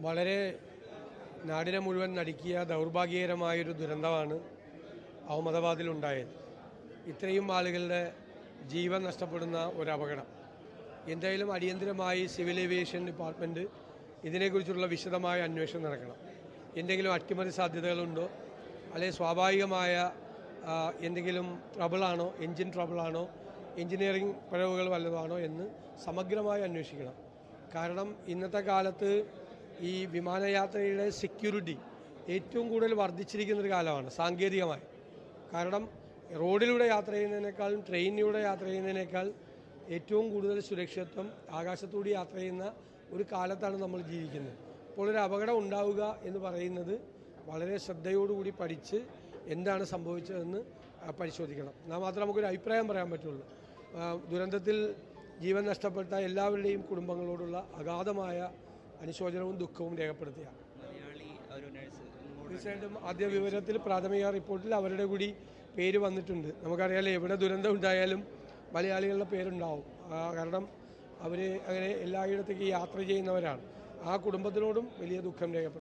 വളരെ നാടിനെ മുഴുവൻ നടുക്കിയ ദൗർഭാഗ്യകരമായൊരു ദുരന്തമാണ് അഹമ്മദാബാദിലുണ്ടായത്. ഇത്രയും ആളുകളുടെ ജീവൻ നഷ്ടപ്പെടുന്ന ഒരു അപകടം. എന്തായാലും അടിയന്തരമായി സിവിൽ ഏവിയേഷൻ ഡിപ്പാർട്ട്മെൻറ്റ് ഇതിനെക്കുറിച്ചുള്ള വിശദമായ അന്വേഷണം നടക്കണം. എന്തെങ്കിലും അട്ടിമറി സാധ്യതകളുണ്ടോ, അല്ലെങ്കിൽ സ്വാഭാവികമായ എന്തെങ്കിലും ട്രബിളാണോ, എൻജിൻ ട്രബിളാണോ, എഞ്ചിനീയറിംഗ് പിഴവുകൾ വല്ലതാണോ എന്ന് സമഗ്രമായി അന്വേഷിക്കണം. കാരണം ഇന്നത്തെ കാലത്ത് ഈ വിമാനയാത്രയുടെ സെക്യൂരിറ്റി ഏറ്റവും കൂടുതൽ വർദ്ധിച്ചിരിക്കുന്നൊരു കാലമാണ് സാങ്കേതികമായി. കാരണം റോഡിലൂടെ യാത്ര ചെയ്യുന്നതിനേക്കാളും ട്രെയിനിലൂടെ യാത്ര ചെയ്യുന്നതിനേക്കാൾ ഏറ്റവും കൂടുതൽ സുരക്ഷിതത്വം ആകാശത്തൂടെ യാത്ര ചെയ്യുന്ന ഒരു കാലത്താണ് നമ്മൾ ജീവിക്കുന്നത്. അപ്പോൾ ഒരു അപകടം ഉണ്ടാവുക എന്ന് പറയുന്നത് വളരെ ശ്രദ്ധയോടുകൂടി പഠിച്ച് എന്താണ് സംഭവിച്ചതെന്ന് പരിശോധിക്കണം. എന്നാൽ മാത്രമേ നമുക്കൊരു അഭിപ്രായം പറയാൻ പറ്റുള്ളൂ. ദുരന്തത്തിൽ ജീവൻ നഷ്ടപ്പെട്ട എല്ലാവരുടെയും കുടുംബങ്ങളോടുള്ള അഗാധമായ അനുശോചനവും ദുഃഖവും രേഖപ്പെടുത്തുകയാണ്. തീർച്ചയായിട്ടും ആദ്യ വിവരത്തിൽ പ്രാഥമിക റിപ്പോർട്ടിൽ അവരുടെ കൂടി പേര് വന്നിട്ടുണ്ട്. നമുക്കറിയാലോ, എവിടെ ദുരന്തം ഉണ്ടായാലും മലയാളികളുടെ പേരുണ്ടാവും. കാരണം അവർ അങ്ങനെ എല്ലായിടത്തേക്ക് യാത്ര ചെയ്യുന്നവരാണ്. ആ കുടുംബത്തിനോടും വലിയ ദുഃഖം രേഖപ്പെടുത്തും.